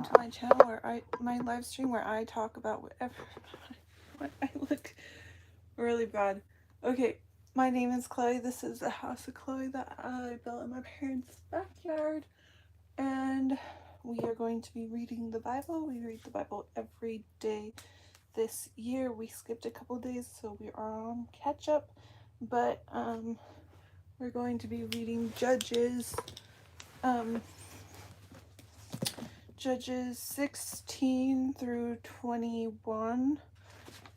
to my channel where my live stream where I talk about whatever. What I look really bad. Okay, my name is Chloe. This is the house of Chloe that I built in my parents' backyard, and we are going to be reading the Bible. We read the Bible every day. This year we skipped a couple days, so we are on catch up. But we're going to be reading um, Judges 16 through 21,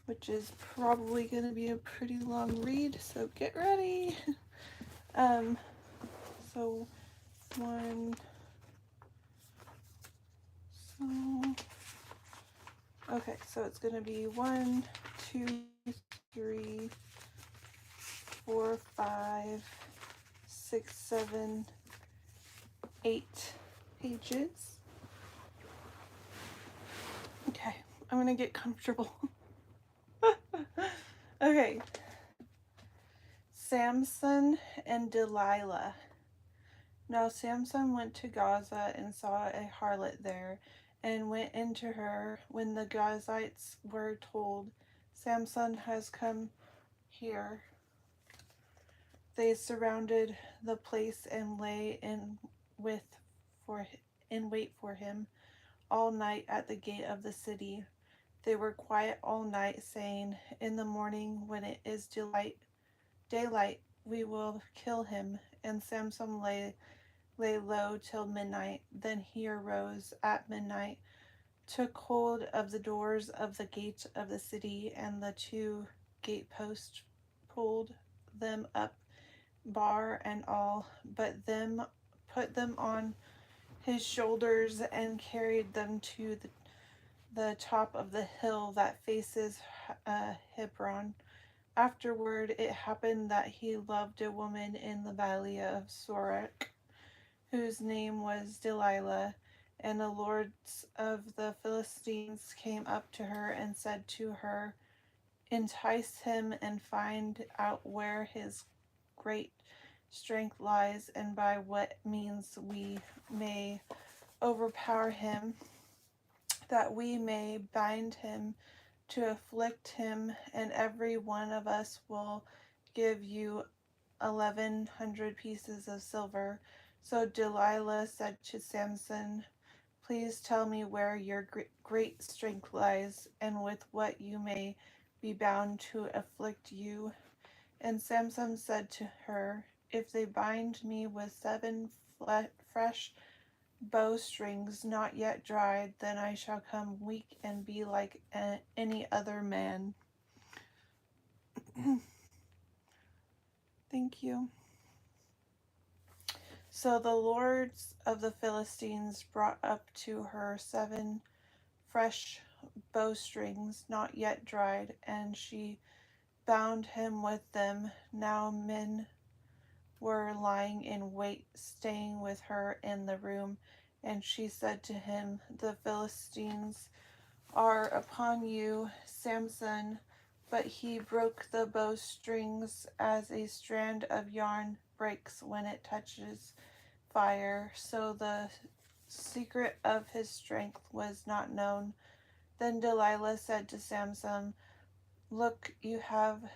which is probably going to be a pretty long read, so get ready. Um, so one, so, okay, so it's going to be 1, 2, 3, 4, 5, 6, 7, 8 pages. Okay, I'm going to get comfortable. Okay, Samson and Delilah. Now Samson went to Gaza and saw a harlot there, and went into her. When the Gazites were told, Samson has come here, they surrounded the place and lay in wait for him all night at the gate of the city. They were quiet all night, saying, "In the morning, when it is daylight, we will kill him." And Samson lay low till midnight. Then he arose at midnight, took hold of the doors of the gate of the city, and the two gateposts, pulled them up, bar and all, put them on his shoulders, and carried them to the top of the hill that faces Hebron. Afterward, it happened that he loved a woman in the valley of Sorek, whose name was Delilah, and the lords of the Philistines came up to her and said to her, "Entice him and find out where his great strength lies, and by what means we may overpower him, that we may bind him to afflict him, and every one of us will give you 1,100 pieces of silver." So Delilah said to Samson, "Please tell me where your great strength lies, and with what you may be bound to afflict you." And Samson said to her, "If they bind me with 7 fresh bowstrings not yet dried, then I shall come weak and be like any other man." Thank you. So the lords of the Philistines brought up to her 7 fresh bowstrings not yet dried, and she bound him with them. Now men were lying in wait, staying with her in the room, and she said to him, "The Philistines are upon you, Samson." But he broke the bowstrings as a strand of yarn breaks when it touches fire, so the secret of his strength was not known. Then Delilah said to Samson, "Look, you have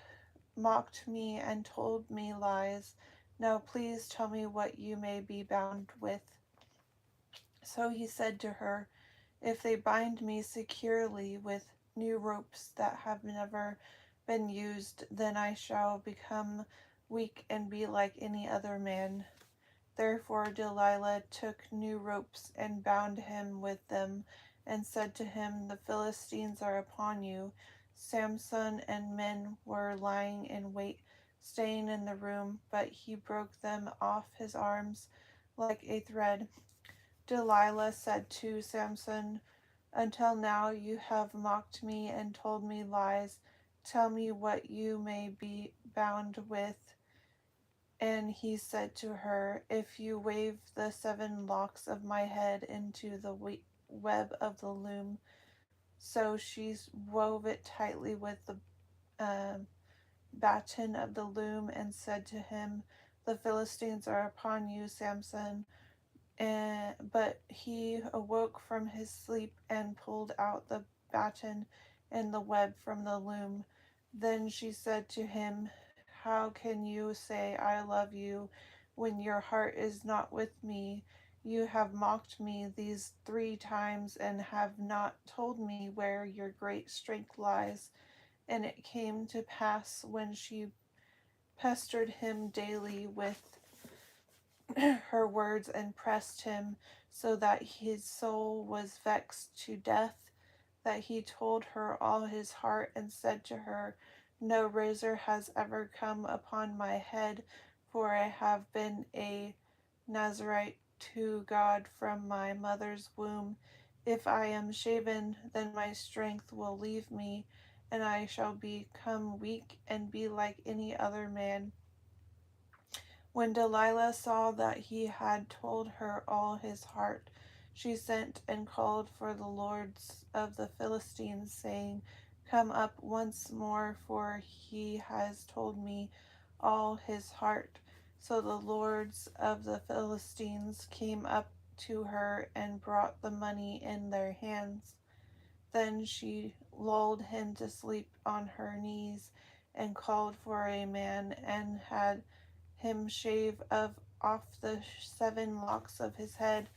mocked me and told me lies. Now please tell me what you may be bound with." So he said to her, "If they bind me securely with new ropes that have never been used, then I shall become weak and be like any other man." Therefore Delilah took new ropes and bound him with them, and said to him, "The Philistines are upon you." Samson and men were lying in wait, staying in the room, but he broke them off his arms like a thread. Delilah said to Samson, "Until now you have mocked me and told me lies. Tell me what you may be bound with." And he said to her, "If you wave the 7 locks of my head into the web of the loom." So she wove it tightly with the batten of the loom, and said to him, "The Philistines are upon you, Samson." But he awoke from his sleep and pulled out the batten and the web from the loom. Then she said to him, "How can you say I love you when your heart is not with me? You have mocked me these 3 times and have not told me where your great strength lies." And it came to pass when she pestered him daily with her words and pressed him so that his soul was vexed to death, that he told her all his heart and said to her, "No razor has ever come upon my head, for I have been a Nazarite to God from my mother's womb. If I am shaven, then my strength will leave me, and I shall become weak and be like any other man." When Delilah saw that he had told her all his heart, she sent and called for the lords of the Philistines, saying, "Come up once more, for he has told me all his heart." So the lords of the Philistines came up to her and brought the money in their hands. Then she lulled him to sleep on her knees and called for a man and had him shave off the 7 locks of his head.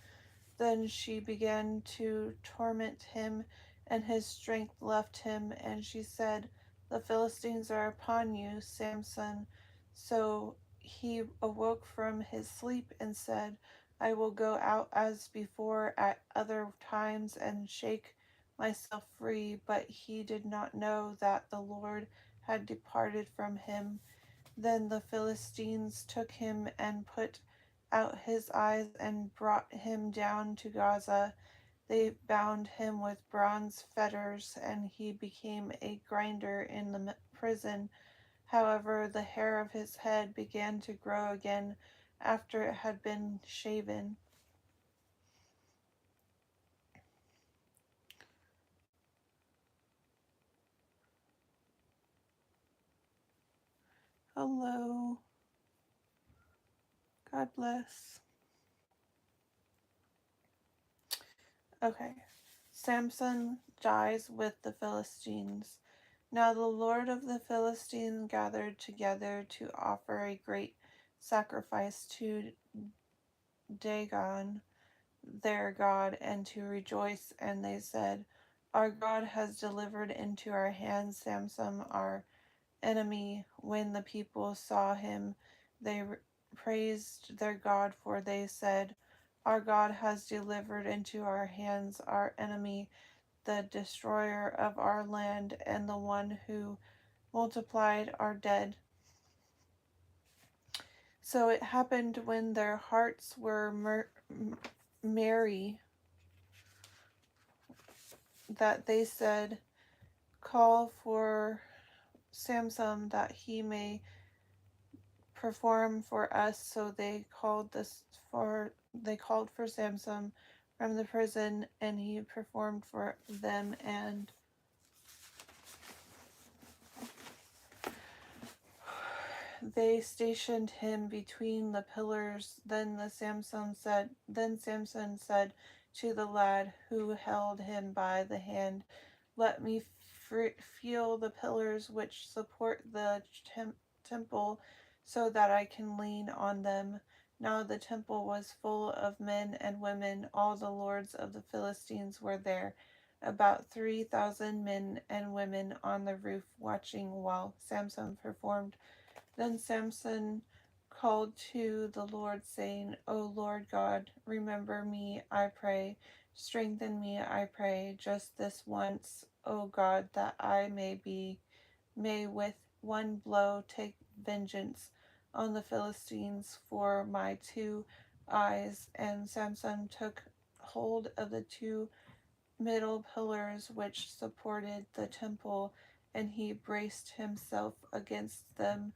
Then she began to torment him, and his strength left him, and she said, "The Philistines are upon you, Samson." So he awoke from his sleep and said, "I will go out as before at other times and shake myself free." But he did not know that the Lord had departed from him. Then the Philistines took him and put out his eyes and brought him down to Gaza. They bound him with bronze fetters, and he became a grinder in the prison. However, the hair of his head began to grow again after it had been shaven. Hello. God bless. Okay. Samson dies with the Philistines. Now the Lord of the Philistines gathered together to offer a great sacrifice to Dagon, their God, and to rejoice. And they said, "Our God has delivered into our hands Samson, our enemy." When the people saw him, they praised their God, for they said, "Our God has delivered into our hands our enemy, the destroyer of our land, and the one who multiplied our dead." So it happened when their hearts were merry that they said, "Call for Samson that he may perform for us." So they called for Samson from the prison, and he performed for them, and they stationed him between the pillars. Then Samson said to the lad who held him by the hand, "Let me feel the pillars which support the temple, so that I can lean on them." Now the temple was full of men and women. All the lords of the Philistines were there, about 3,000 men and women on the roof watching while Samson performed. Then Samson called to the Lord, saying, "O Lord God, remember me, I pray. Strengthen me, I pray, just this once, O God, that I may with one blow take vengeance on the Philistines for my 2 eyes." And Samson took hold of the 2 middle pillars which supported the temple, and he braced himself against them,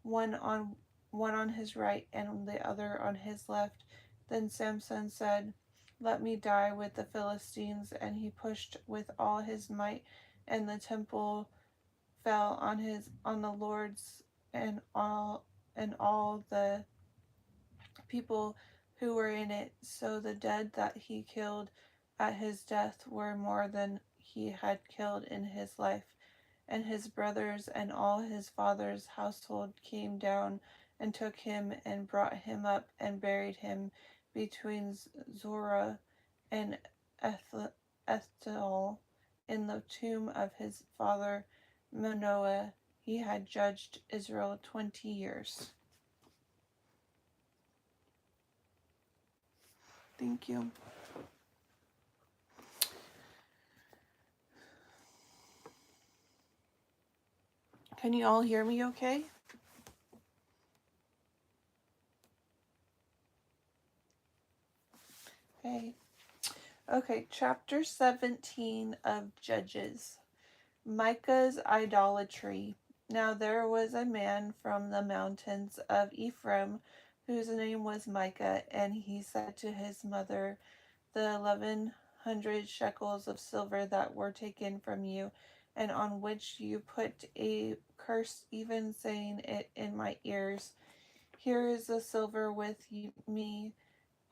one on his right and the other on his left. Then Samson said, "Let me die with the Philistines." And he pushed with all his might, and the temple fell on the lords and all the people who were in it. So the dead that he killed at his death were more than he had killed in his life. And his brothers and all his father's household came down and took him and brought him up and buried him between Zorah and Ethel in the tomb of his father Manoah. He had judged Israel 20 years. Thank you. Can you all hear me okay? Okay. Okay, chapter 17 of Judges. Micah's idolatry. Now there was a man from the mountains of Ephraim whose name was Micah, and he said to his mother, the 1,100 shekels of silver that were taken from you, and on which you put a curse, even saying it in my ears. Here is the silver with me.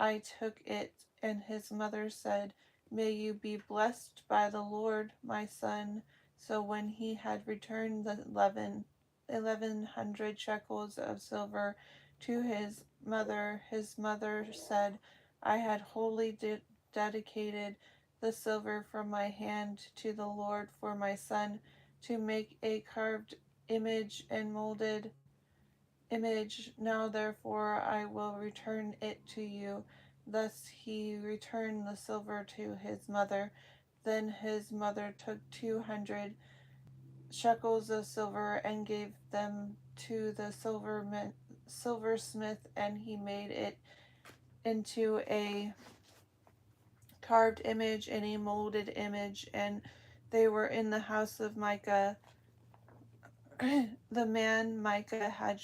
I took it. And his mother said, May you be blessed by the Lord, my son. So when he had returned the 1,100 shekels of silver to his mother said, I had wholly dedicated the silver from my hand to the Lord for my son, to make a carved image and molded image. Now therefore I will return it to you. Thus he returned the silver to his mother. Then his mother took 200 shekels of silver and gave them to the silversmith, and he made it into a carved image and a molded image, and they were in the house of Micah. The man Micah had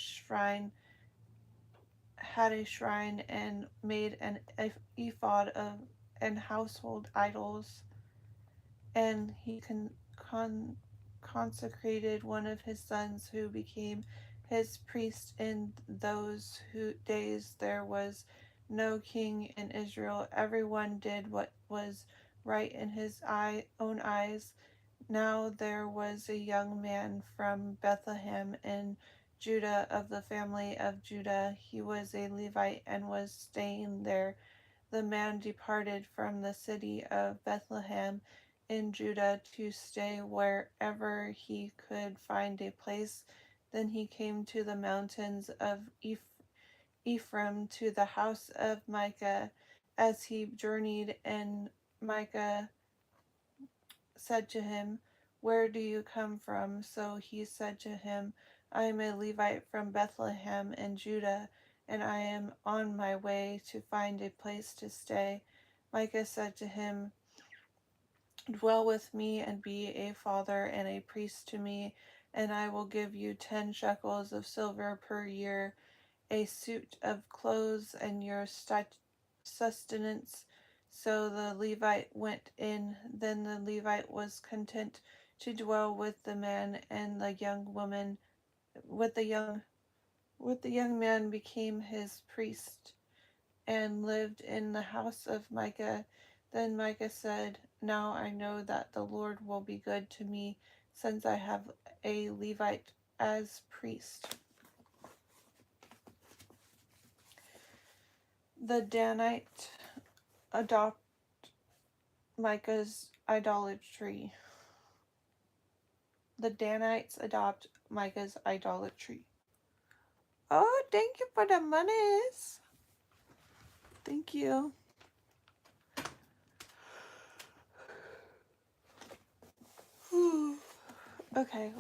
a shrine and made an ephod of and household idols, and he consecrated one of his sons who became his priest. In those days there was no king in Israel. Everyone did what was right in his own eyes. Now there was a young man from Bethlehem in Judah, of the family of Judah. He was a Levite and was staying there. The man departed from the city of Bethlehem in Judah to stay wherever he could find a place. Then he came to the mountains of Ephraim, to the house of Micah. As he journeyed, and Micah said to him, Where do you come from? So he said to him, I am a Levite from Bethlehem in Judah, and I am on my way to find a place to stay. Micah said to him, Dwell with me and be a father and a priest to me, and I will give you 10 shekels of silver per year, a suit of clothes, and your sustenance. So the Levite went in. Then the Levite was content to dwell with the man, and the young woman with the young man became his priest and lived in the house of Micah. Then Micah said, Now I know that the Lord will be good to me, since I have a Levite as priest. The Danites adopt Micah's idolatry. The Danites adopt Micah's idolatry. Oh, thank you for the monies. Thank you. Okay,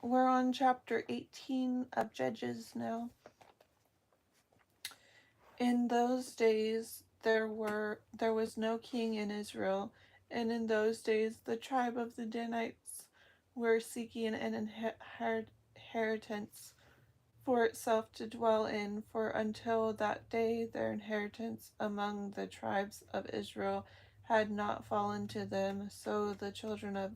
we're on chapter 18 of Judges now. In those days there was no king in Israel, and in those days the tribe of the Danites were seeking an inheritance for itself to dwell in, for until that day their inheritance among the tribes of Israel had not fallen to them. So the children of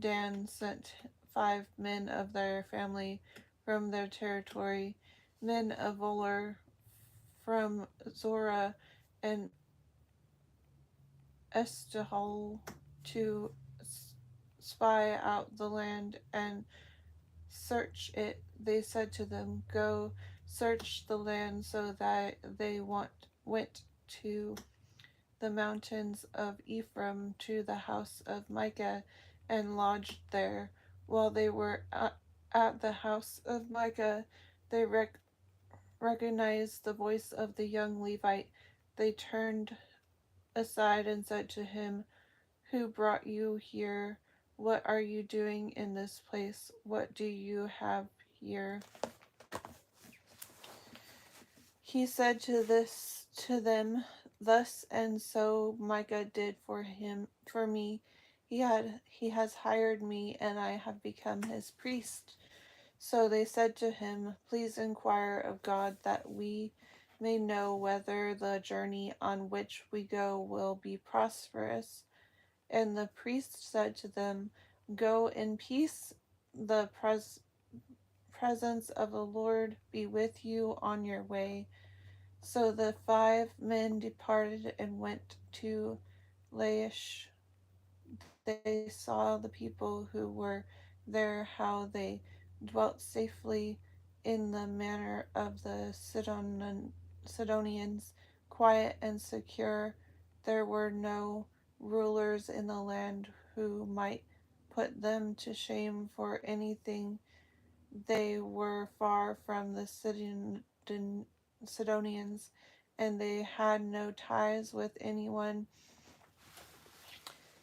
Dan sent 5 men of their family from their territory, men of valor from Zorah, and Estahol to spy out the land and search it. They said to them, "Go search the land." So that they went to the mountains of Ephraim to the house of Micah and lodged there. While they were at the house of Micah, they recognized the voice of the young Levite. They turned aside and said to him, "Who brought you here? What are you doing in this place? What do you have here?" He said to them, "Thus and so Micah did for me. He has hired me, and I have become his priest." So they said to him, "Please inquire of God that we may know whether the journey on which we go will be prosperous." And the priest said to them, "Go in peace. The presence of the Lord be with you on your way." So the 5 men departed and went to Laish. They saw the people who were there, how they dwelt safely in the manner of the Sidonians, quiet and secure. There were no rulers in the land who might put them to shame for anything. They were far from the Sidonians, and they had no ties with anyone.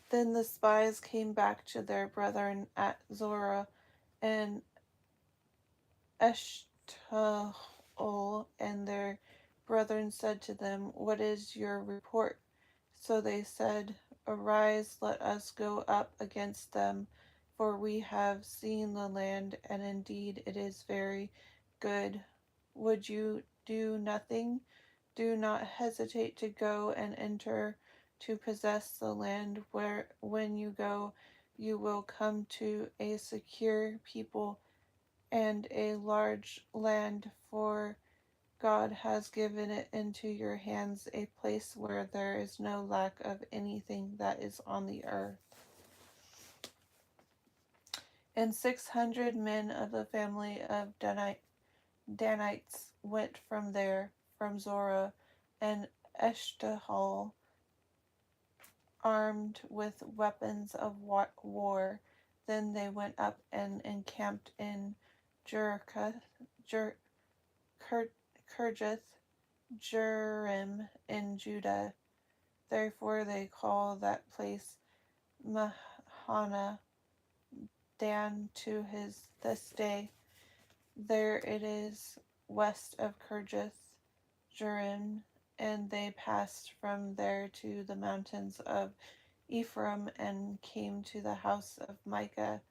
Then the spies came back to their brethren at Zorah and Eshtaol, and their brethren said to them, "What is your report?" So they said, "Arise, let us go up against them, for we have seen the land, and indeed it is very good. Would you do nothing? Do not hesitate to go and enter to possess the land, where when you go you will come to a secure people and a large land, for God has given it into your hands, a place where there is no lack of anything that is on the earth." And 600 men of the family of Danites went from there, from Zorah and Eshtaol, armed with weapons of war. Then they went up and encamped in Jericho, Kirjath Jearim in Judah. Therefore they call that place Mahana Dan to this day. There it is west of Kirjath Jearim, and they passed from there to the mountains of Ephraim and came to the house of Micah.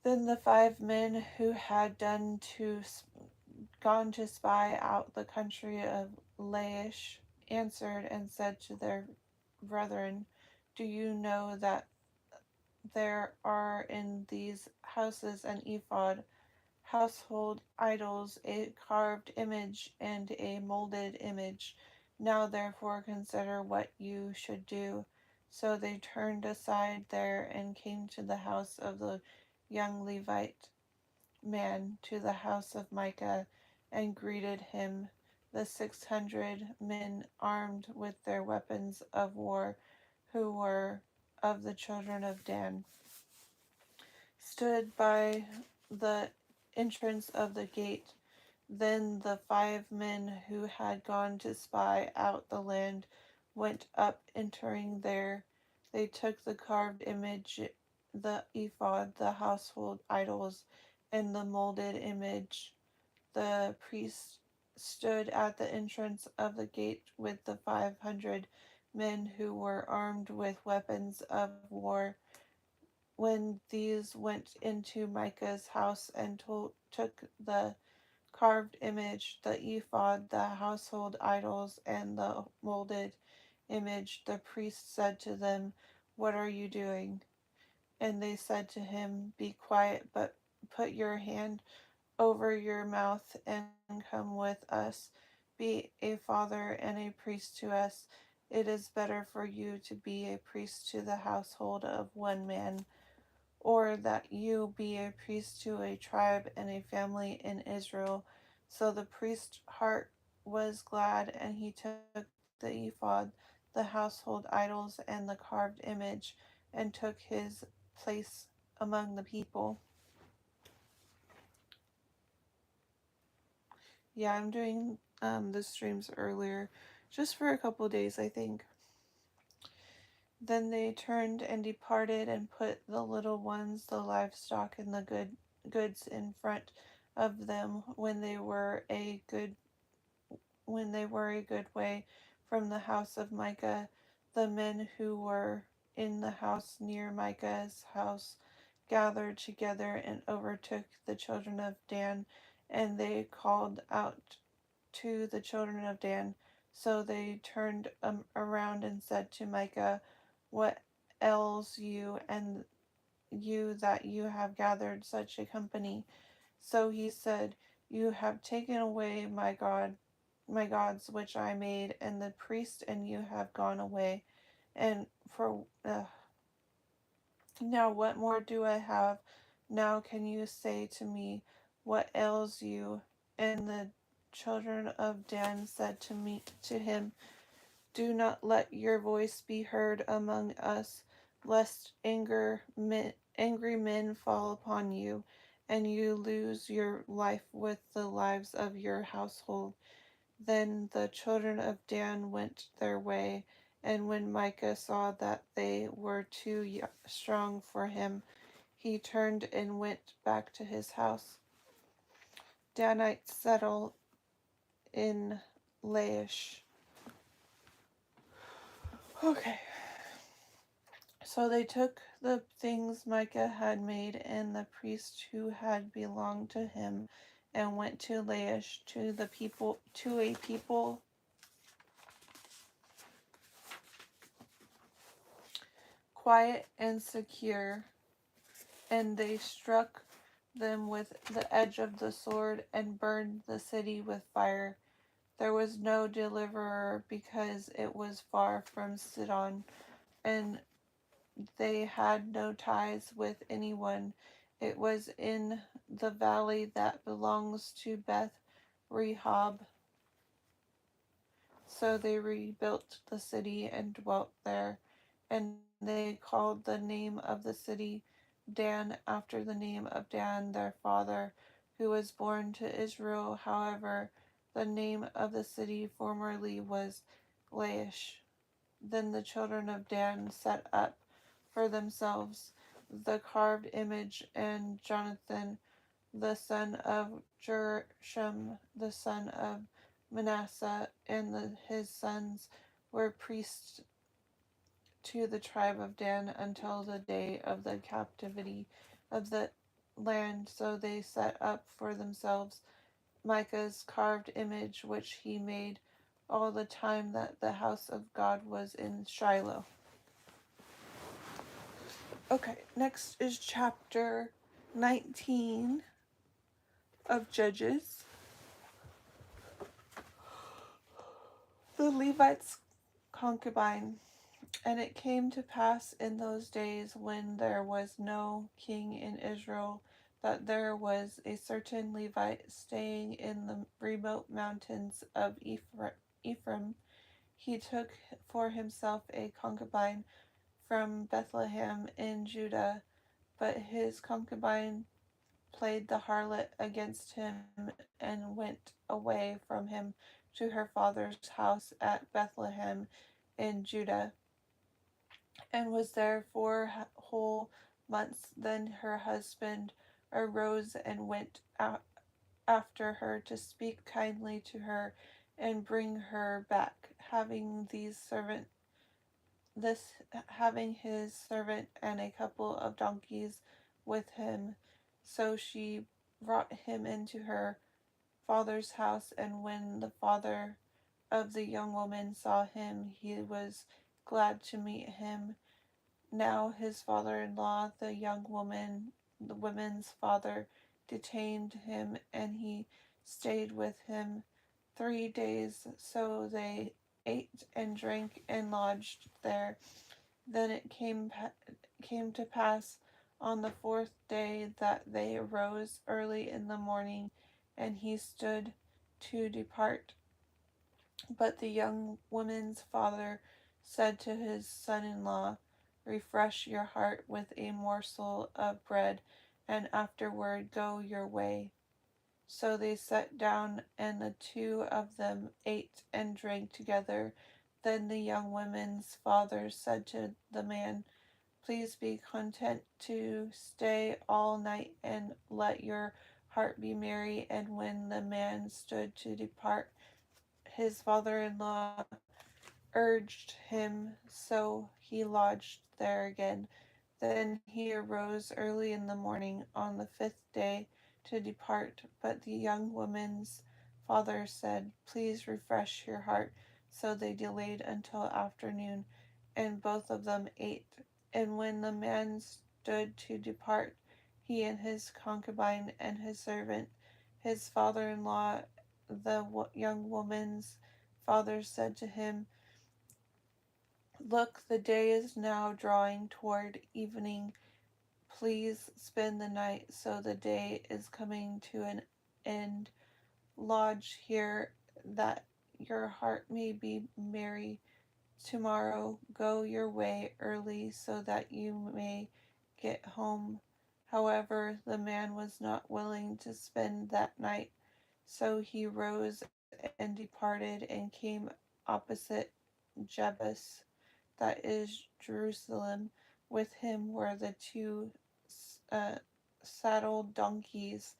Then the 5 men who had gone to spy out the country of Laish answered and said to their brethren, "Do you know that there are in these houses an ephod, household idols, a carved image, and a molded image? Now therefore consider what you should do." So they turned aside there and came to the house of the young Levite man, to the house of Micah, and greeted him. The 600 men armed with their weapons of war, who were of the children of Dan, stood by the entrance of the gate. Then the 5 men who had gone to spy out the land went up, entering there. They took the carved image, the ephod, the household idols, and the molded image. The priest stood at the entrance of the gate with the 500 men who were armed with weapons of war. When these went into Micah's house and took the carved image, the ephod, the household idols, and the molded image, the priest said to them, "What are you doing?" And they said to him, "Be quiet, but put your hand over your mouth and come with us." be a father and a priest to us. It is better for you to be a priest to the household of one man, or that you be a priest to a tribe and a family in Israel. So the priest's heart was glad, and he took the ephod, the household idols, and the carved image, and took his place among the people. Yeah, I'm doing the streams earlier, just for a couple days, I think. Then they turned and departed, and put the little ones, the livestock, and the goods in front of them when they were a good way from the house of Micah. The men who were in the house near Micah's house gathered together and overtook the children of Dan, and they called out to the children of Dan. So they turned around and said to Micah, "What ails you, and you that you have gathered such a company?" So he said, "You have taken away my gods which I made, and the priest, and you have gone away. And for now, what more do I have? Now can you say to me, what ails you?" And the children of Dan said to him, "Do not let your voice be heard among us, lest angry men fall upon you, and you lose your life with the lives of your household." Then the children of Dan went their way, and when Micah saw that they were too strong for him, he turned and went back to his house. Danites settled in Laish. Okay. So they took the things Micah had made, and the priest who had belonged to him, and went to Laish to a people quiet and secure, and they struck them with the edge of the sword, and burned the city with fire. There was no deliverer, because it was far from Sidon, and they had no ties with anyone. It was in the valley that belongs to Beth Rehob. So they rebuilt the city and dwelt there, and they called the name of the city Dan, after the name of Dan their father, who was born to Israel. However, the name of the city formerly was Laish. Then the children of Dan set up for themselves the carved image, and Jonathan, the son of Jersham, the son of Manasseh, and his sons were priests to the tribe of Dan until the day of the captivity of the land. So they set up for themselves Micah's carved image, which he made all the time that the house of God was in Shiloh. Okay, next is chapter 19 of Judges. The Levite's concubine. And it came to pass in those days, when there was no king in Israel, that there was a certain Levite staying in the remote mountains of Ephraim. He took for himself a concubine from Bethlehem in Judah, but his concubine played the harlot against him, and went away from him to her father's house at Bethlehem in Judah, and was there 4 whole months. Then her husband arose and went out after her to speak kindly to her and bring her back, having his servant and a couple of donkeys with him. So she brought him into her father's house, and when the father of the young woman saw him, he was glad to meet him. Now his father-in-law, the woman's father, detained him, and he stayed with him. 3 days. So they ate and drank and lodged there. Then it came to pass on the fourth day that they arose early in the morning, and he stood to depart. But the young woman's father said to his son in law, refresh your heart with a morsel of bread, and afterward go your way. So they sat down, and the two of them ate and drank together. Then the young woman's father said to the man, please be content to stay all night, and let your heart be merry. And when the man stood to depart, his father in law urged him, so he lodged there again. Then he arose early in the morning on the fifth day to depart. But the young woman's father said, please refresh your heart. So they delayed until afternoon, and both of them ate. And when the man stood to depart, he and his concubine and his servant, his father in law, the young woman's father said to him, look, the day is now drawing toward evening. Please spend the night, so the day is coming to an end. Lodge here, that your heart may be merry. Tomorrow go your way early, so that you may get home. However, the man was not willing to spend that night, so he rose and departed and came opposite Jebus, that is Jerusalem. With him were the two uh, saddled donkeys.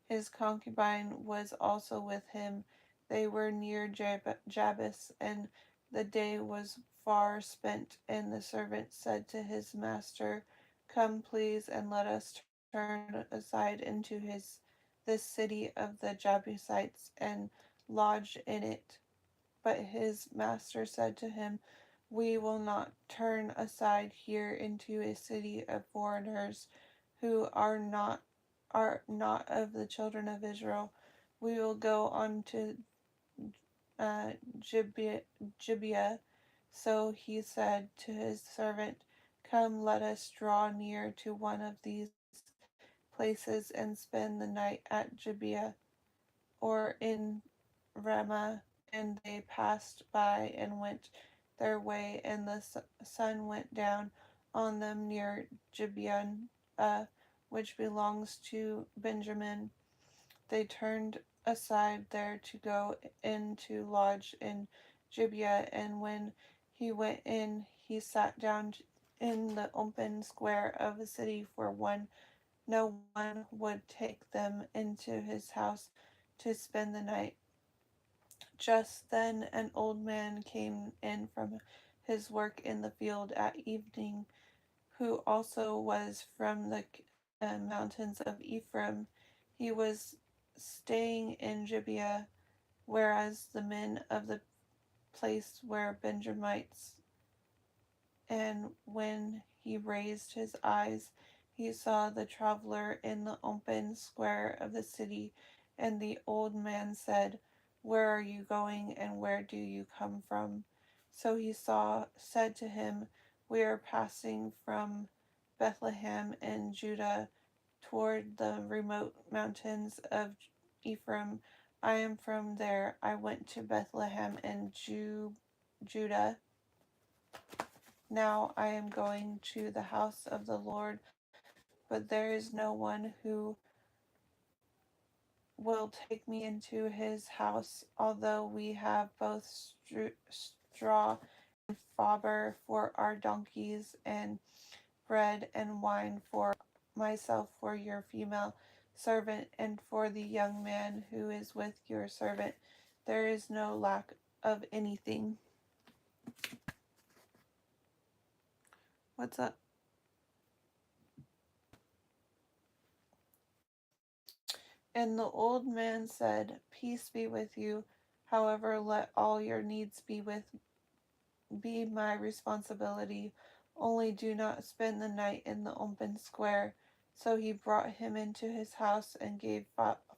His concubine was also with him. They were near Jabes, and the day was far spent. And the servant said to his master, come, please, and let us turn aside into this city of the Jebusites and lodge in it. But his master said to him, we will not turn aside here into a city of foreigners who are not of the children of Israel. We will go on to uh, Gibeah. So he said to his servant, come, let us draw near to one of these places and spend the night at Gibeah or in Ramah. And they passed by and went their way, and the sun went down on them near Gibeon, which belongs to Benjamin. They turned aside there to go in to lodge in Gibeah, and when he went in, he sat down in the open square of the city, for no one would take them into his house to spend the night. Just then an old man came in from his work in the field at evening, who also was from the mountains of Ephraim. He was staying in Gibeah, whereas the men of the place were Benjamites. And when he raised his eyes, he saw the traveler in the open square of the city. And the old man said, where are you going, and where do you come from? So he said to him, we are passing from Bethlehem in Judah toward the remote mountains of Ephraim. I am from there. I went to Bethlehem in Judah. Now I am going to the house of the Lord, but there is no one who will take me into his house, although we have both straw and fodder for our donkeys, and bread and wine for myself, for your female servant, and for the young man who is with your servant. There is no lack of anything. What's up? And the old man said, peace be with you. However, let all your needs be my responsibility. Only do not spend the night in the open square. So he brought him into his house and gave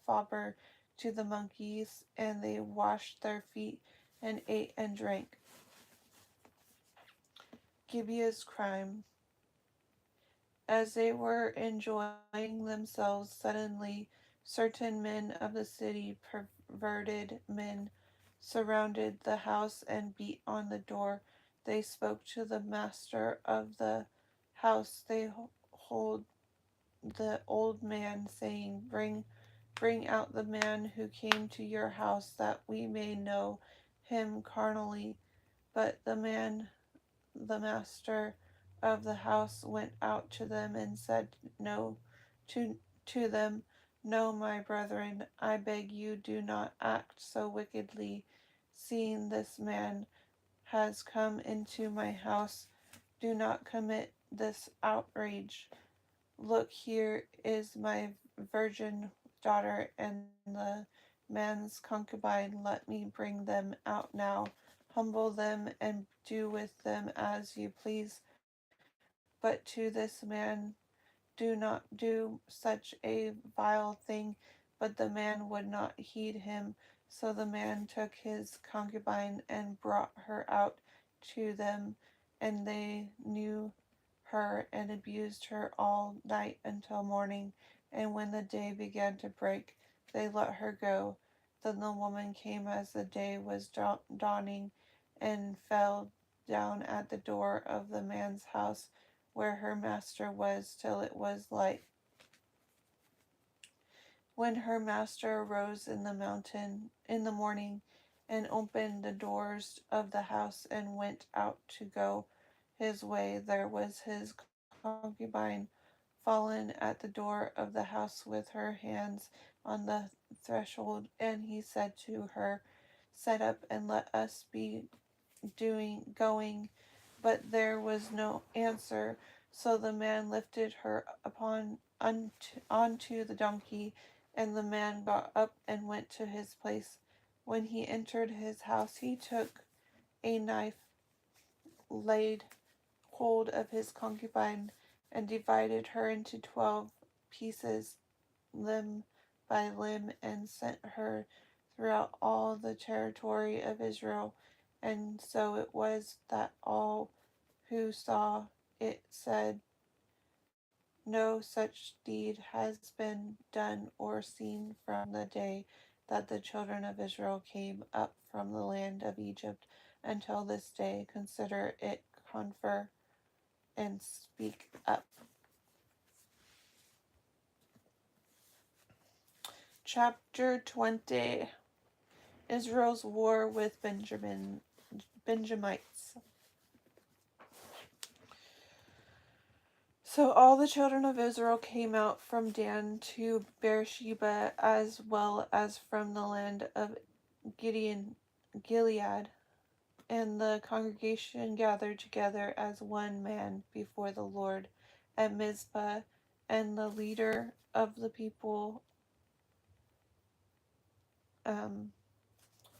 Faber to the monkeys, and they washed their feet and ate and drank. Gibeah's crime. As they were enjoying themselves, suddenly certain men of the city, perverted men, surrounded the house and beat on the door. They spoke to the master of the house. They hold the old man, saying, Bring out the man who came to your house, that we may know him carnally. But the master of the house, went out to them and said no to them, No, my brethren, I beg you, do not act so wickedly, seeing this man has come into my house. Do not commit this outrage. Look, here is my virgin daughter and the man's concubine. Let me bring them out now. Humble them and do with them as you please. But to this man do not do such a vile thing. But the man would not heed him. So the man took his concubine and brought her out to them, and they knew her and abused her all night until morning. And when the day began to break, they let her go. Then the woman came as the day was dawning, and fell down at the door of the man's house where her master was, till it was light. When her master arose in the morning, and opened the doors of the house and went out to go his way, there was his concubine fallen at the door of the house with her hands on the threshold. And he said to her, Set up and let us be going. But there was no answer. So the man lifted her onto the donkey, and the man got up and went to his place. When he entered his house, he took a knife, laid hold of his concubine, and divided her into 12 pieces, limb by limb, and sent her throughout all the territory of Israel. And so it was that all who saw it said, No such deed has been done or seen from the day that the children of Israel came up from the land of Egypt until this day. Consider it, confer, and speak up. Chapter 20. Israel's war with Benjamites. So all the children of Israel came out from Dan to Beersheba, as well as from the land of Gilead, and the congregation gathered together as one man before the Lord at Mizpah. And the leader of the people,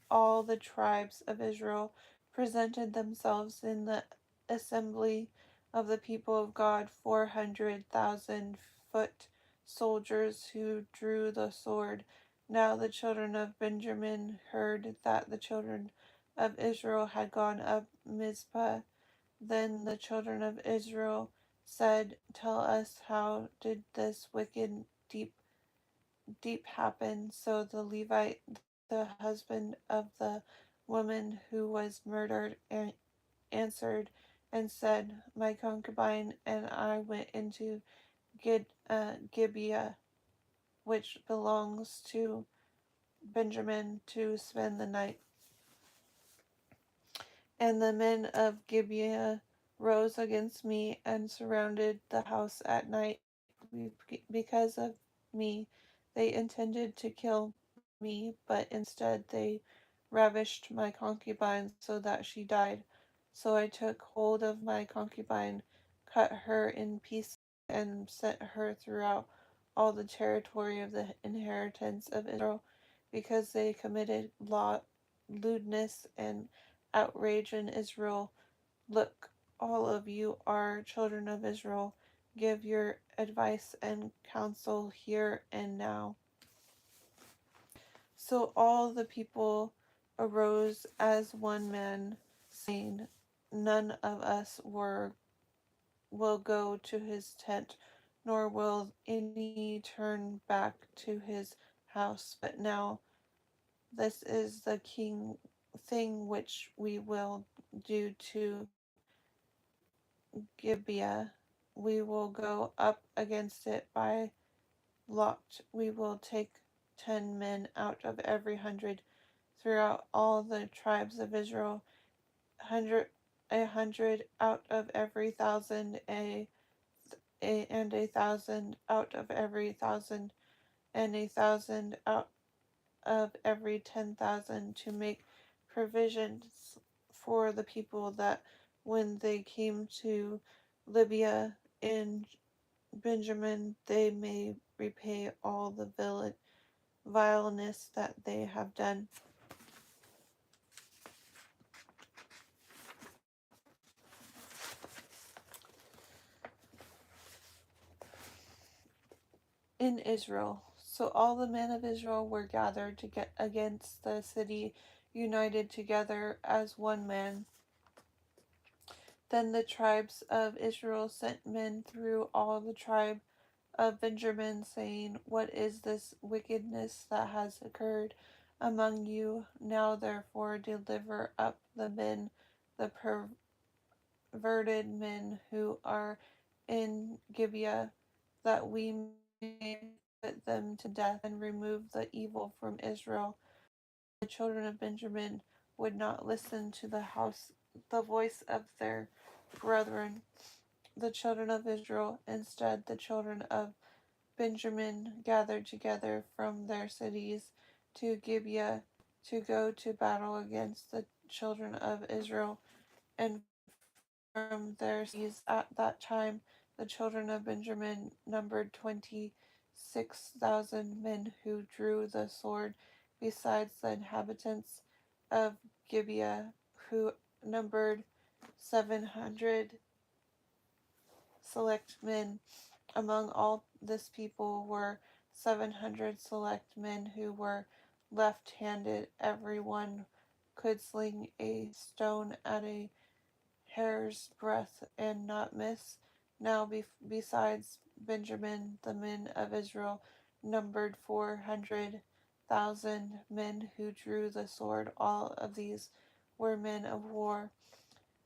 all the tribes of Israel, presented themselves in the assembly of the people of God, 400,000 foot soldiers who drew the sword. Now the children of Benjamin heard that the children of Israel had gone up Mizpah. Then the children of Israel said, Tell us, how did this wicked deep happen? So the Levite, the husband of the woman who was murdered, answered and said, My concubine and I went into Gibeah, which belongs to Benjamin, to spend the night. And the men of Gibeah rose against me and surrounded the house at night. Because of me, they intended to kill me, but instead they ravished my concubine so that she died. So I took hold of my concubine, cut her in pieces, and sent her throughout all the territory of the inheritance of Israel, because they committed lewdness and outrage in Israel. Look, all of you are children of Israel. Give your advice and counsel here and now. So all the people arose as one man, saying, "None of us will go to his tent, nor will any turn back to his house. But now this is the king thing which we will do to Gibeah. We will go up against it by lot. We will take 10 men out of every 100 throughout all the tribes of Israel, 100 out of every 1,000, and 1,000 out of every 1,000, and 1,000 out of every 10,000, to make provisions for the people, that when they came to Libya in Benjamin, they may repay all the vileness that they have done. In Israel. So all the men of Israel were gathered to get against the city, united together as one man. Then the tribes of Israel sent men through all the tribe of Benjamin, saying, "What is this wickedness that has occurred among you? Now therefore deliver up the men, the perverted men who are in Gibeah, that we may put them to death and remove the evil from Israel." The children of Benjamin would not listen to the voice of their brethren, the children of Israel. Instead, the children of Benjamin gathered together from their cities to Gibeah to go to battle against the children of Israel. And from their cities at that time, the children of Benjamin numbered 26,000 men who drew the sword, besides the inhabitants of Gibeah, who numbered 700 select men. Among all this people were 700 select men who were left handed. Every one could sling a stone at a hair's breadth and not miss. Now, besides Benjamin, the men of Israel numbered 400,000 men who drew the sword. All of these were men of war.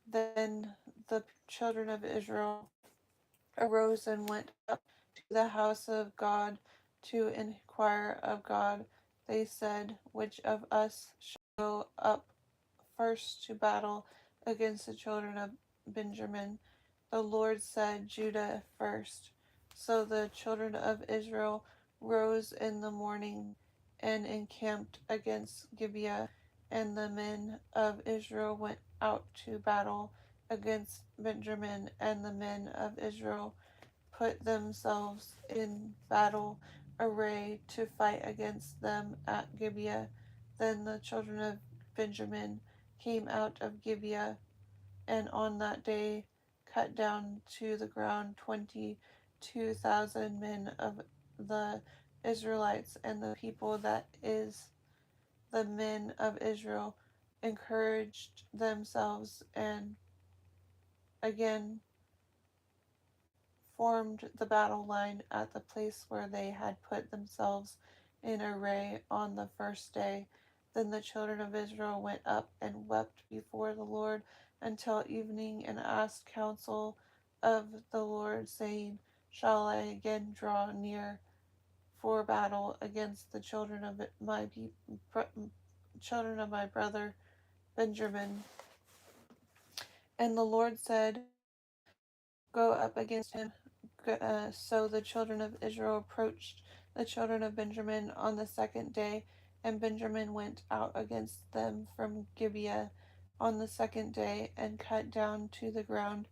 Then the children of Israel arose and went up to the house of God to inquire of God. They said, "Which of us shall go up first to battle against the children of Benjamin?" The Lord said, "Judah first." So the children of Israel rose in the morning and encamped against Gibeah, and the men of Israel went out to battle against Benjamin, and the men of Israel put themselves in battle array to fight against them at Gibeah. Then the children of Benjamin came out of Gibeah, and on that day cut down to the ground 22,000 men of the Israelites. And the people, that is, the men of Israel, encouraged themselves and again formed the battle line at the place where they had put themselves in array on the first day. Then the children of Israel went up and wept before the Lord until evening, and asked counsel of the Lord, saying, "Shall I again draw near for battle against the children of my brother Benjamin?" And the Lord said, "Go up against him." So the children of Israel approached the children of Benjamin on the second day, and Benjamin went out against them from Gibeah on the second day, and cut down to the ground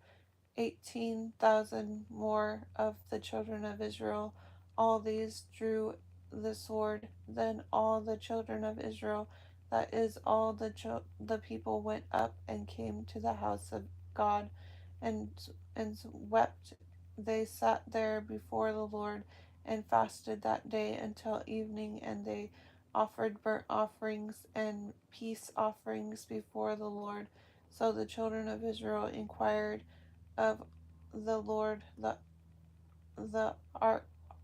18,000 more of the children of Israel. All these drew the sword. Then all the children of Israel, that is, all the people, went up and came to the house of God, and wept. They sat there before the Lord and fasted that day until evening, and they offered burnt offerings and peace offerings before the Lord. So the children of Israel inquired of the Lord. The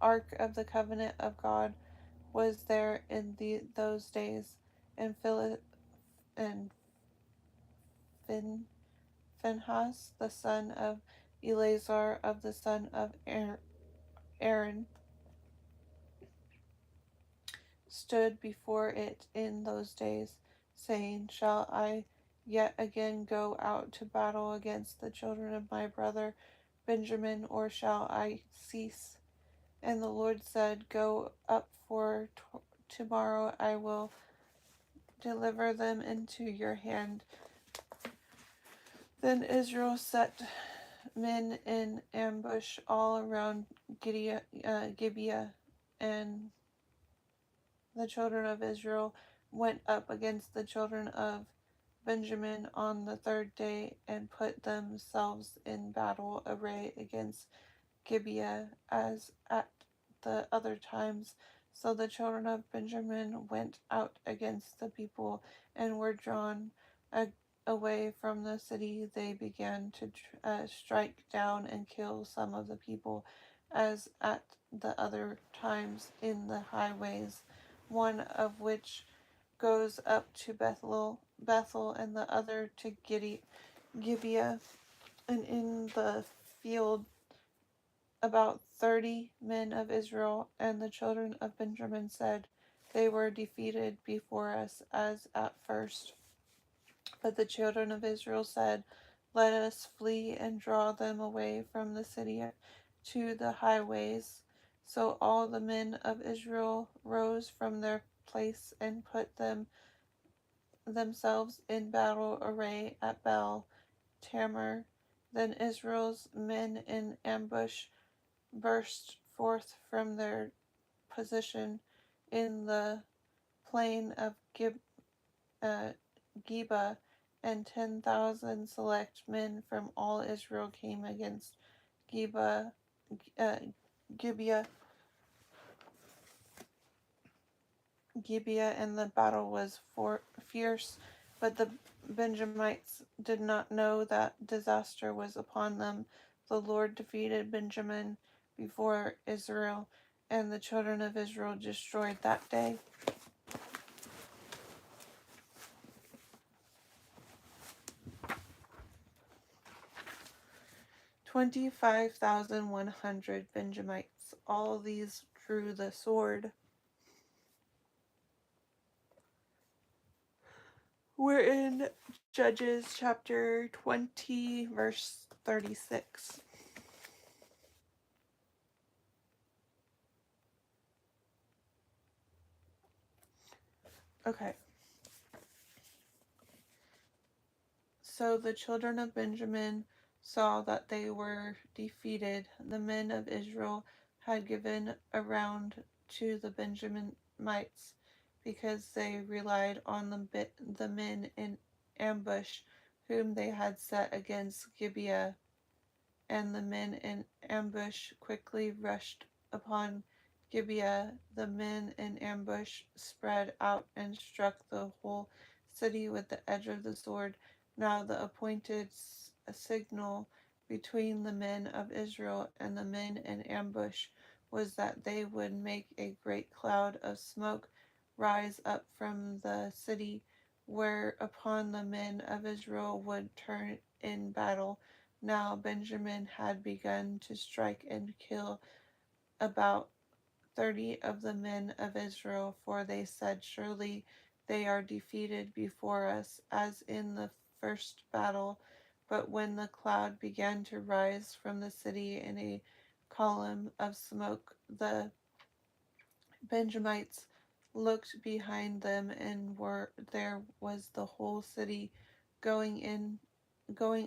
ark of the covenant of God was there in those days, and and Phinehas, the son of Eleazar of the son of Aaron, stood before it in those days, saying, Shall I yet again go out to battle against the children of my brother Benjamin, or shall I cease? And the Lord said, Go up, for tomorrow I will deliver them into your hand. Then Israel set men in ambush all around Gibeah, and the children of Israel went up against the children of Benjamin on the third day and put themselves in battle array against Gibeah as at the other times. So the children of Benjamin went out against the people and were drawn away from the city. They began to strike down and kill some of the people, as at the other times in the highways, one of which goes up to Bethel, and the other to Gibeah, and in the field about 30 men of Israel and the children of Benjamin said, They were defeated before us as at first. But the children of Israel said, Let us flee and draw them away from the city to the highways. So all the men of Israel rose from their place and put themselves in battle array at Baal Tamar. Then Israel's men in ambush burst forth from their position in the plain of Geba, and 10,000 select men from all Israel came against Geba, Gibeah, and the battle was fierce. But the Benjamites did not know that disaster was upon them. The Lord defeated Benjamin before Israel, and the children of Israel destroyed that day. $25,100 Benjamites. All these drew the sword. We're in Judges chapter 20, verse 36. Okay. So the children of Benjamin saw that they were defeated. The men of Israel had given around to the Benjamites because they relied on the men in ambush whom they had set against Gibeah. And the men in ambush quickly rushed upon Gibeah. The men in ambush spread out and struck the whole city with the edge of the sword. Now the appointed signal between the men of Israel and the men in ambush was that they would make a great cloud of smoke rise up from the city, whereupon the men of Israel would turn in battle. Now Benjamin had begun to strike and kill about 30 of the men of Israel, for they said, Surely they are defeated before us, as in the first battle. But when the cloud began to rise from the city in a column of smoke, the Benjamites looked behind them, and there was the whole city going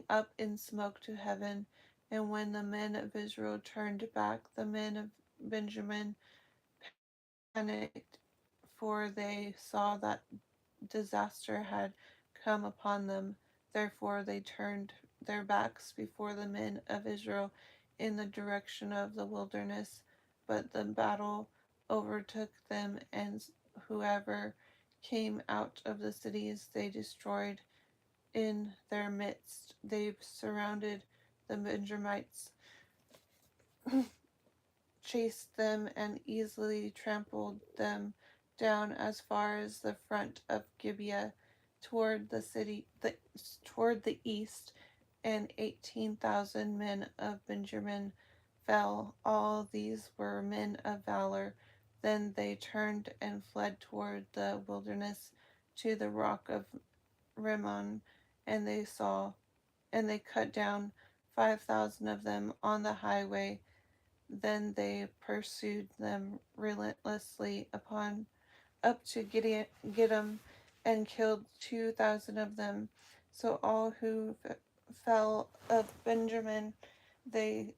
up in smoke to heaven. And when the men of Israel turned back, the men of Benjamin panicked, for they saw that disaster had come upon them. Therefore they turned their backs before the men of Israel in the direction of the wilderness. But the battle overtook them and whoever came out of the cities they destroyed in their midst. They surrounded the Benjamites, chased them, and easily trampled them down as far as the front of Gibeah toward toward the east, and 18,000 men of Benjamin fell. All these were men of valor. Then they turned and fled toward the wilderness to the rock of Rimmon, and they cut down 5,000 of them on the highway. Then they pursued them relentlessly up to Gidom and killed 2,000 of them. So all who fell of Benjamin they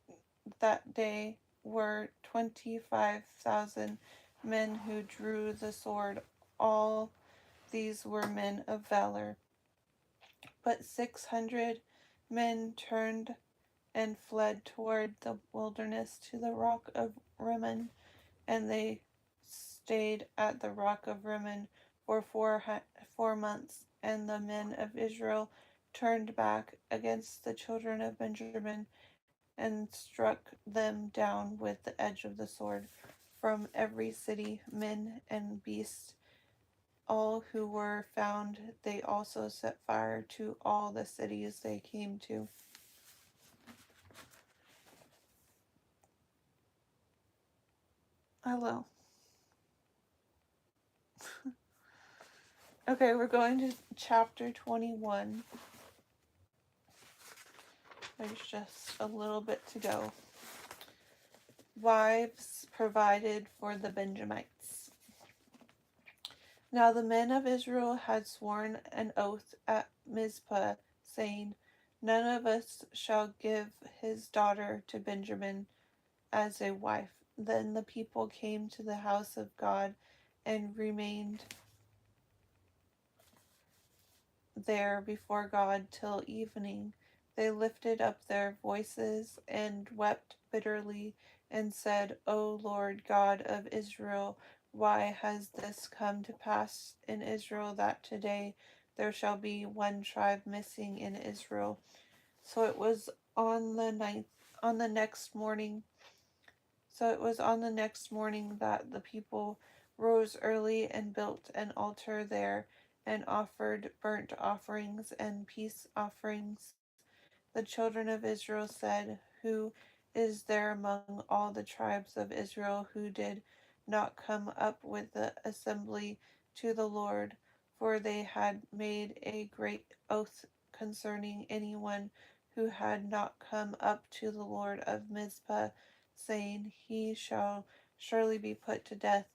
that day were 25,000 men who drew the sword. All these were men of valor. But 600 men turned and fled toward the wilderness to the rock of Rimmon, and they stayed at the rock of Rimmon for 4 months. And the men of Israel turned back against the children of Benjamin and struck them down with the edge of the sword from every city, men and beasts. All who were found, they also set fire to all the cities they came to. Hello. Okay, we're going to chapter 21. There's just a little bit to go. Wives provided for the Benjamites. Now the men of Israel had sworn an oath at Mizpah, saying, "None of us shall give his daughter to Benjamin as a wife." Then the people came to the house of God and remained there before God till evening. They lifted up their voices and wept bitterly and said, "O Lord God of Israel, why has this come to pass in Israel that today there shall be one tribe missing in Israel?" So it was on the next morning. So it was on the next morning that the people rose early and built an altar there and offered burnt offerings and peace offerings. The children of Israel said, "Who is there among all the tribes of Israel who did not come up with the assembly to the Lord?" For they had made a great oath concerning anyone who had not come up to the Lord of Mizpah, saying, "He shall surely be put to death."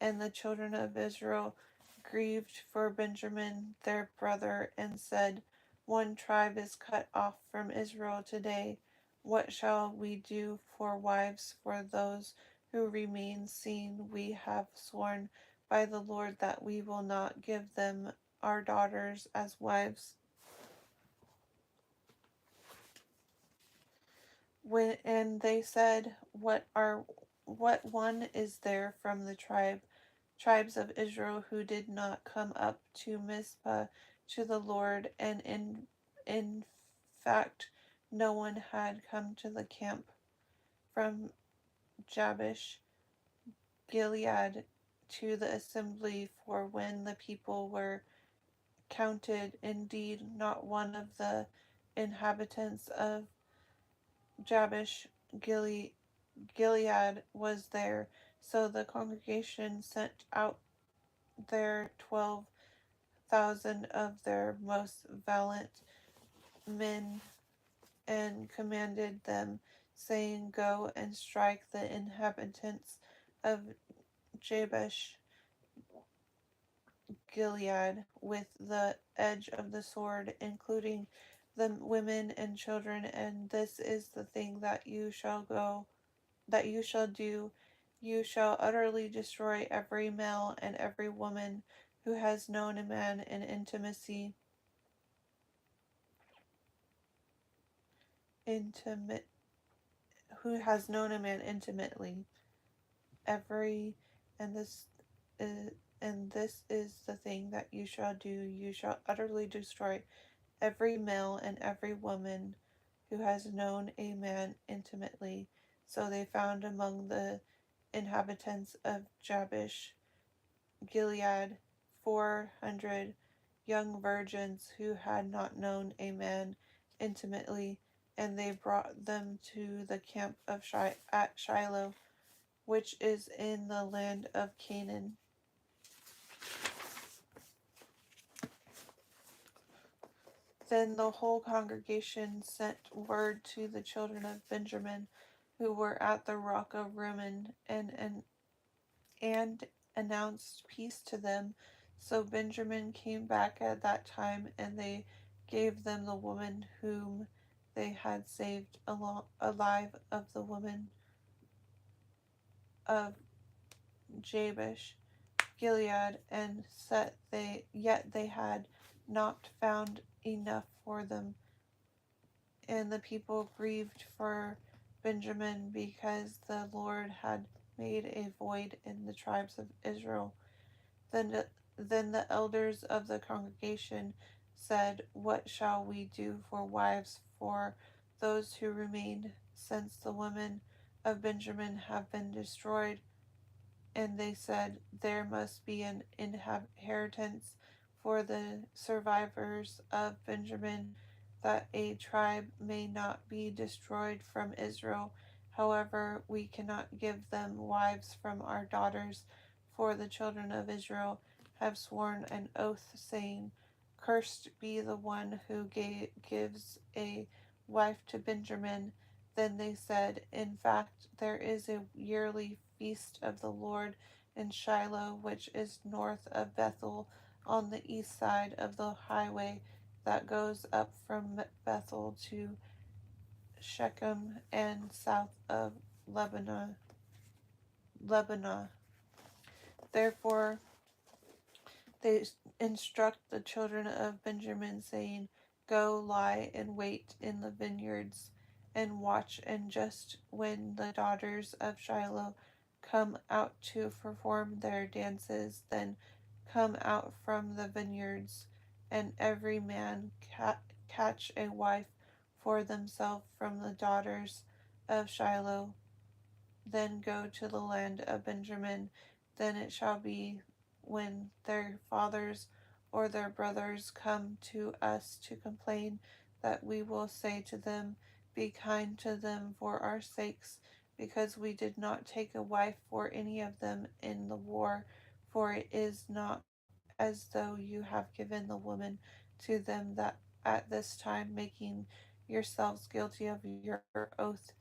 And the children of Israel grieved for Benjamin their brother and said, "One tribe is cut off from Israel today. What shall we do for wives for those who remain, seeing we have sworn by the Lord that we will not give them our daughters as wives?" And they said, what one is there from the tribes of Israel who did not come up to Mizpah to the Lord? And in fact, no one had come to the camp from Jabesh Gilead to the assembly, for when the people were counted, indeed not one of the inhabitants of Jabesh Gilead was there. So the congregation sent out their 12,000 of their most valiant men and commanded them, saying, "Go and strike the inhabitants of Jabesh Gilead with the edge of the sword, including the women and children, and this is the thing that you shall do. You shall utterly destroy every male and every woman who has known a man in intimate who has known a man intimately. Every and this is and this is the thing that you shall do. You shall utterly destroy every male and every woman who has known a man intimately. So they found among the inhabitants of Jabesh Gilead 400 young virgins who had not known a man intimately, and they brought them to the camp of at Shiloh, which is in the land of Canaan. Then the whole congregation sent word to the children of Benjamin, who were at the rock of Rimmon, and announced peace to them. So Benjamin came back at that time, and they gave them the woman whom they had saved alive of the woman of Jabesh Gilead, and yet they had not found enough for them. And the people grieved for Benjamin because the Lord had made a void in the tribes of Israel. Then the elders of the congregation said, "What shall we do for wives for those who remain, since the women of Benjamin have been destroyed?" And they said, "There must be an inheritance for the survivors of Benjamin, that a tribe may not be destroyed from Israel. However, we cannot give them wives from our daughters, for the children of Israel have sworn an oath, saying, 'Cursed be the one who gives a wife to Benjamin.'" Then they said, "In fact, there is a yearly feast of the Lord in Shiloh, which is north of Bethel, on the east side of the highway that goes up from Bethel to Shechem, and south of Lebanon. Therefore they instruct the children of Benjamin, saying, 'Go lie in wait in the vineyards, and watch, and just when the daughters of Shiloh come out to perform their dances, then come out from the vineyards, and every man catch a wife for themselves from the daughters of Shiloh. Then go to the land of Benjamin. Then it shall be, when their fathers or their brothers come to us to complain, that we will say to them, Be kind to them for our sakes, because we did not take a wife for any of them in the war, for it is not as though you have given the woman to them that at this time, making yourselves guilty of your oath.'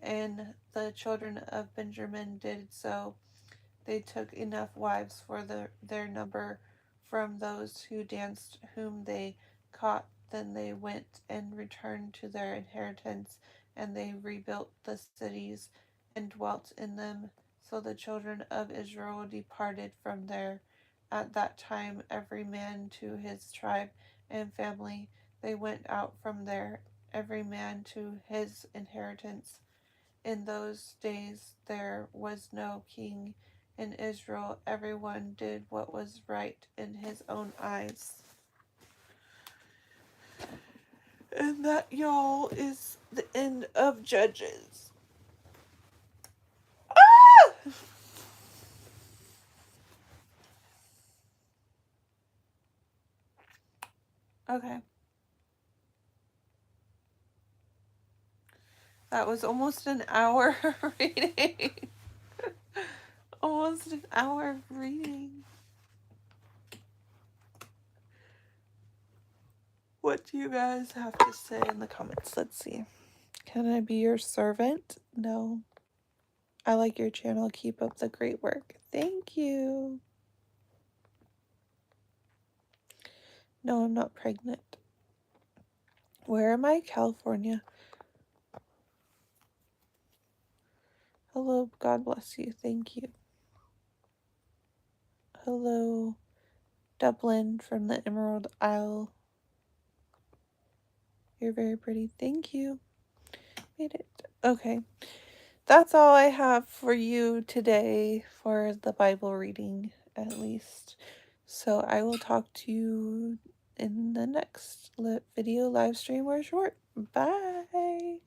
And the children of Benjamin did so. They took enough wives for their number from those who danced, whom they caught. Then they went and returned to their inheritance, and they rebuilt the cities and dwelt in them. So the children of Israel departed from there. At that time, every man to his tribe and family. They went out from there, every man to his inheritance. In those days there was no king in Israel. Everyone did what was right in his own eyes. And that, y'all, is the end of Judges. Ah! Okay. That was almost an hour reading. Almost an hour of reading. What do you guys have to say in the comments? Let's see. Can I be your servant? No. I like your channel. Keep up the great work. Thank you. No, I'm not pregnant. Where am I? California. Hello, God bless you. Thank you. Hello, Dublin from the Emerald Isle. You're very pretty. Thank you. Made it. Okay. That's all I have for you today for the Bible reading. at least. So I will talk to you in the next video, live stream, or short. Bye.